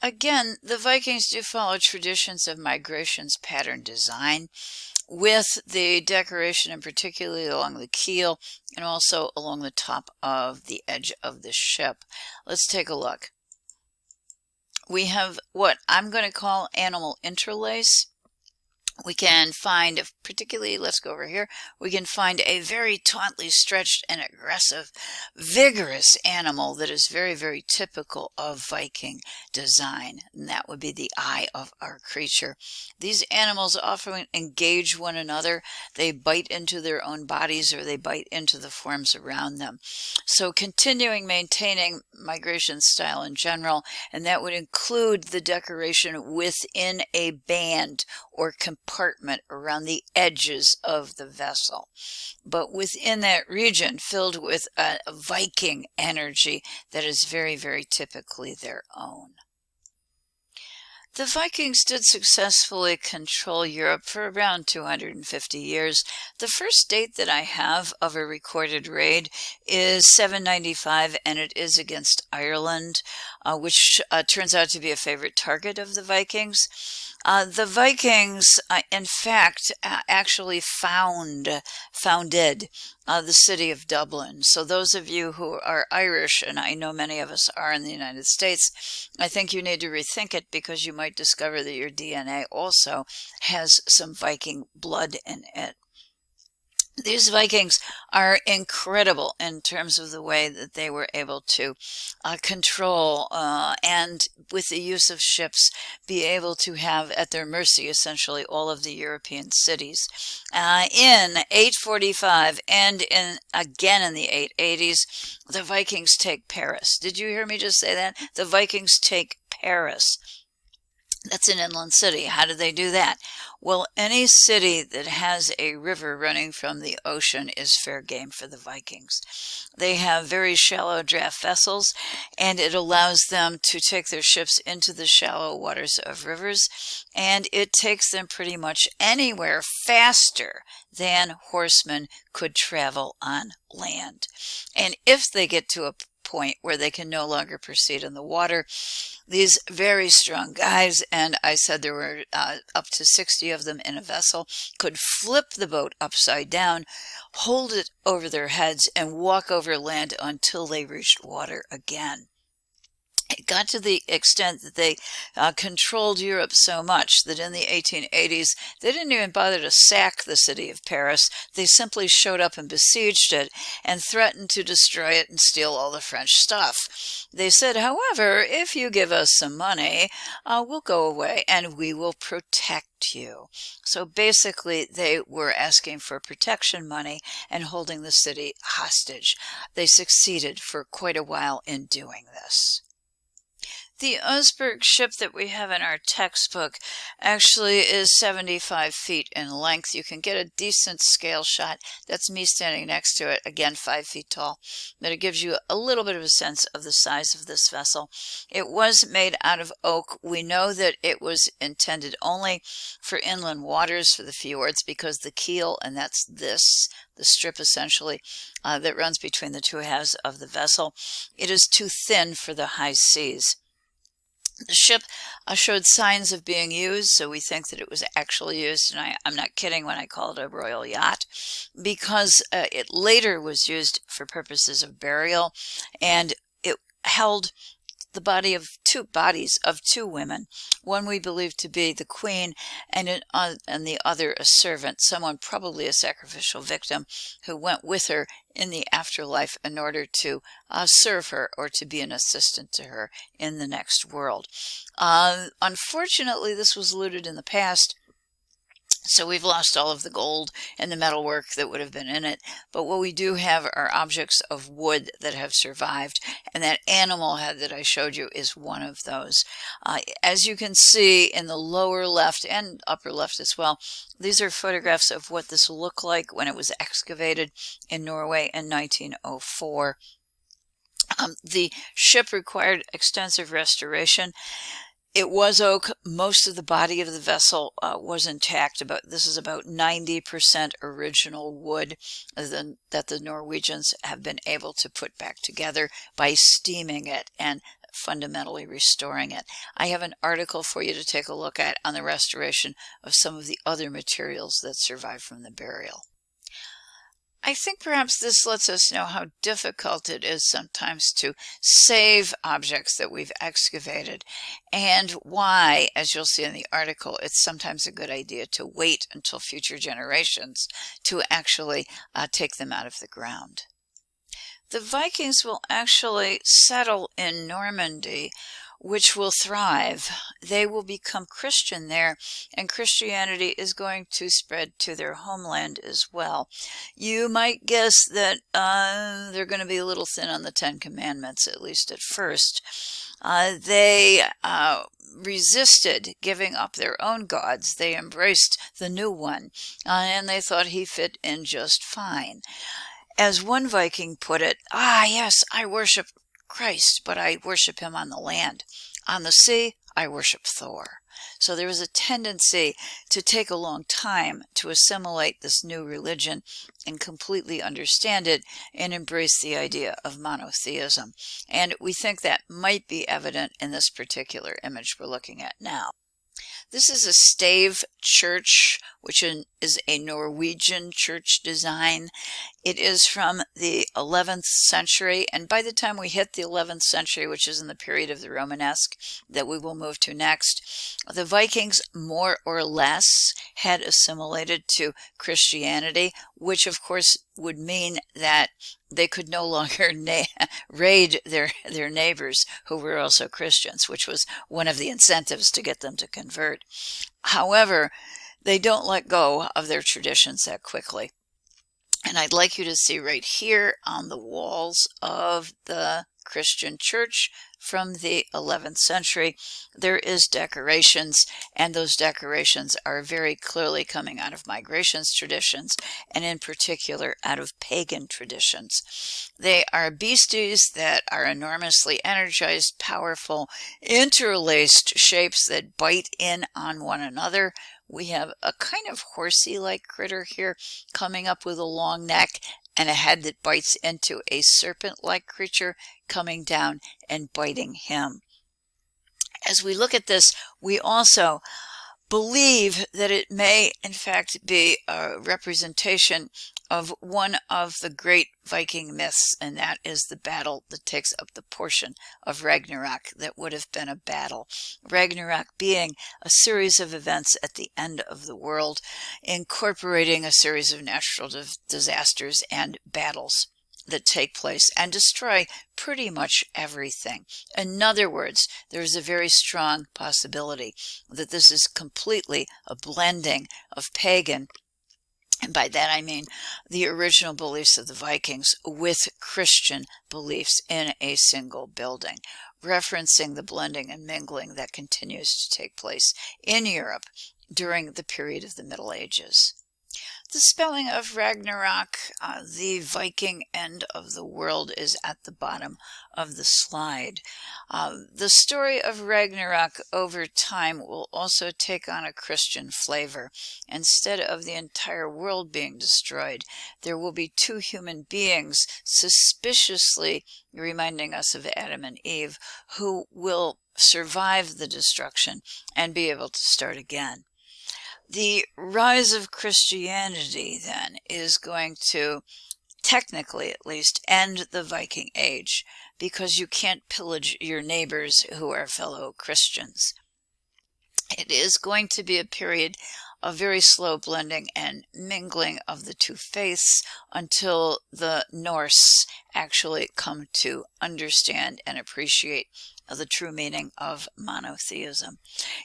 Again, the Vikings do follow traditions of migrations pattern design, with the decoration and particularly along the keel and also along the top of the edge of the ship. Let's take a look. We have what I'm going to call animal interlace. We can find, particularly, let's go over here, we can find a very tautly stretched and aggressive, vigorous animal that is very, very typical of Viking design, and that would be the eye of our creature. These animals often engage one another. They bite into their own bodies or they bite into the forms around them. So maintaining migration style in general, and that would include the decoration within a band or compartment around the edges of the vessel, but within that region filled with a Viking energy that is very, very typically their own. The Vikings did successfully control Europe for around 250 years. The first date that I have of a recorded raid is 795, and it is against Ireland, which turns out to be a favorite target of the Vikings. The Vikings, in fact, actually founded the city of Dublin. So those of you who are Irish, and I know many of us are in the United States, I think you need to rethink it because you might discover that your DNA also has some Viking blood in it. These Vikings are incredible in terms of the way that they were able to control and with the use of ships be able to have at their mercy essentially all of the European cities. In 845 and again in the 880s, the Vikings take Paris. Did you hear me just say that? The Vikings take Paris. That's an inland city. How do they do that? Well, any city that has a river running from the ocean is fair game for the Vikings. They have very shallow draft vessels, and it allows them to take their ships into the shallow waters of rivers, and it takes them pretty much anywhere faster than horsemen could travel on land. And if they get to a point where they can no longer proceed in the water, these very strong guys, and I said there were up to 60 of them in a vessel, could flip the boat upside down, hold it over their heads, and walk over land until they reached water again. It got to the extent that they controlled Europe so much that in the 1880s, they didn't even bother to sack the city of Paris. They simply showed up and besieged it and threatened to destroy it and steal all the French stuff. They said, however, if you give us some money, we'll go away and we will protect you. So basically, they were asking for protection money and holding the city hostage. They succeeded for quite a while in doing this. The Osberg ship that we have in our textbook actually is 75 feet in length. You can get a decent scale shot. That's me standing next to it, again 5 feet tall, but it gives you a little bit of a sense of the size of this vessel. It was made out of oak. We know that it was intended only for inland waters, for the fjords, because the keel, and that's this, the strip essentially that runs between the two halves of the vessel, it is too thin for the high seas. The ship showed signs of being used, so we think that it was actually used, and I'm not kidding when I call it a royal yacht, because it later was used for purposes of burial, and it held the bodies of two women, one we believe to be the queen, and the other a servant, someone probably a sacrificial victim who went with her in the afterlife in order to serve her or to be an assistant to her in the next world. Unfortunately, this was looted in the past, so we've lost all of the gold and the metalwork that would have been in it. But what we do have are objects of wood that have survived, and that animal head that I showed you is one of those. As you can see in the lower left and upper left as well, these are photographs of what this looked like when it was excavated in Norway in 1904. The ship required extensive restoration. It was oak. Most of the body of the vessel was intact. This is about 90% original wood that the Norwegians have been able to put back together by steaming it and fundamentally restoring it. I have an article for you to take a look at on the restoration of some of the other materials that survived from the burial. I think perhaps this lets us know how difficult it is sometimes to save objects that we've excavated, and why, as you'll see in the article, it's sometimes a good idea to wait until future generations to actually take them out of the ground. The Vikings will actually settle in Normandy, which will thrive. They will become Christian there, and Christianity is going to spread to their homeland as well. You might guess that they're going to be a little thin on the Ten Commandments, at least at first. They resisted giving up their own gods. They embraced the new one, and they thought he fit in just fine. As one Viking put it, yes, I worship Christ, but I worship him on the land. On the sea, I worship Thor. So there was a tendency to take a long time to assimilate this new religion and completely understand it and embrace the idea of monotheism. And we think that might be evident in this particular image we're looking at now. This is a stave church, which is a Norwegian church design. It is from the 11th century, and by the time we hit the 11th century, which is in the period of the Romanesque that we will move to next, the Vikings more or less had assimilated to Christianity, which of course would mean that they could no longer raid their neighbors who were also Christians, which was one of the incentives to get them to convert. However, they don't let go of their traditions that quickly. And I'd like you to see right here on the walls of the Christian church from the 11th century, there is decorations, and those decorations are very clearly coming out of migrations traditions, and in particular out of pagan traditions. They are beasties that are enormously energized, powerful, interlaced shapes that bite in on one another. We have a kind of horsey-like critter here coming up with a long neck and a head that bites into a serpent-like creature coming down and biting him. As we look at this, we also believe that it may in fact be a representation of one of the great Viking myths, and that is the battle that takes up the portion of Ragnarok that would have been a battle. Ragnarok being a series of events at the end of the world, incorporating a series of natural disasters and battles that take place and destroy pretty much everything. In other words, there's a very strong possibility that this is completely a blending of pagan, and by that I mean the original beliefs of the Vikings, with Christian beliefs in a single building, referencing the blending and mingling that continues to take place in Europe during the period of the Middle Ages. The spelling of Ragnarok, the Viking end of the world, is at the bottom of the slide. The story of Ragnarok over time will also take on a Christian flavor. Instead of the entire world being destroyed, there will be two human beings, suspiciously reminding us of Adam and Eve, who will survive the destruction and be able to start again. The rise of Christianity, then, is going to, technically at least, end the Viking Age, because you can't pillage your neighbors who are fellow Christians. It is going to be a period of very slow blending and mingling of the two faiths until the Norse actually come to understand and appreciate the true meaning of monotheism.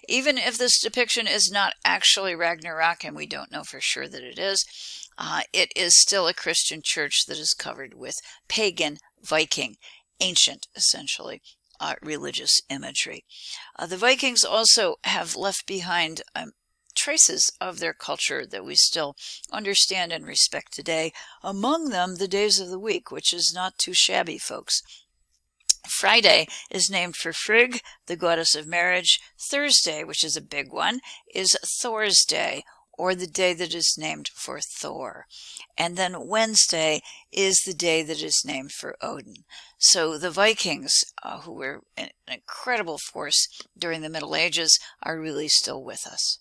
Even if this depiction is not actually Ragnarok, and we don't know for sure that it is still a Christian church that is covered with pagan, Viking, ancient, essentially, religious imagery. The Vikings also have left behind traces of their culture that we still understand and respect today, among them the days of the week, which is not too shabby, folks. Friday is named for Frigg, the goddess of marriage. Thursday, which is a big one, is Thor's Day, or the day that is named for Thor. And then Wednesday is the day that is named for Odin. So the Vikings, who were an incredible force during the Middle Ages, are really still with us.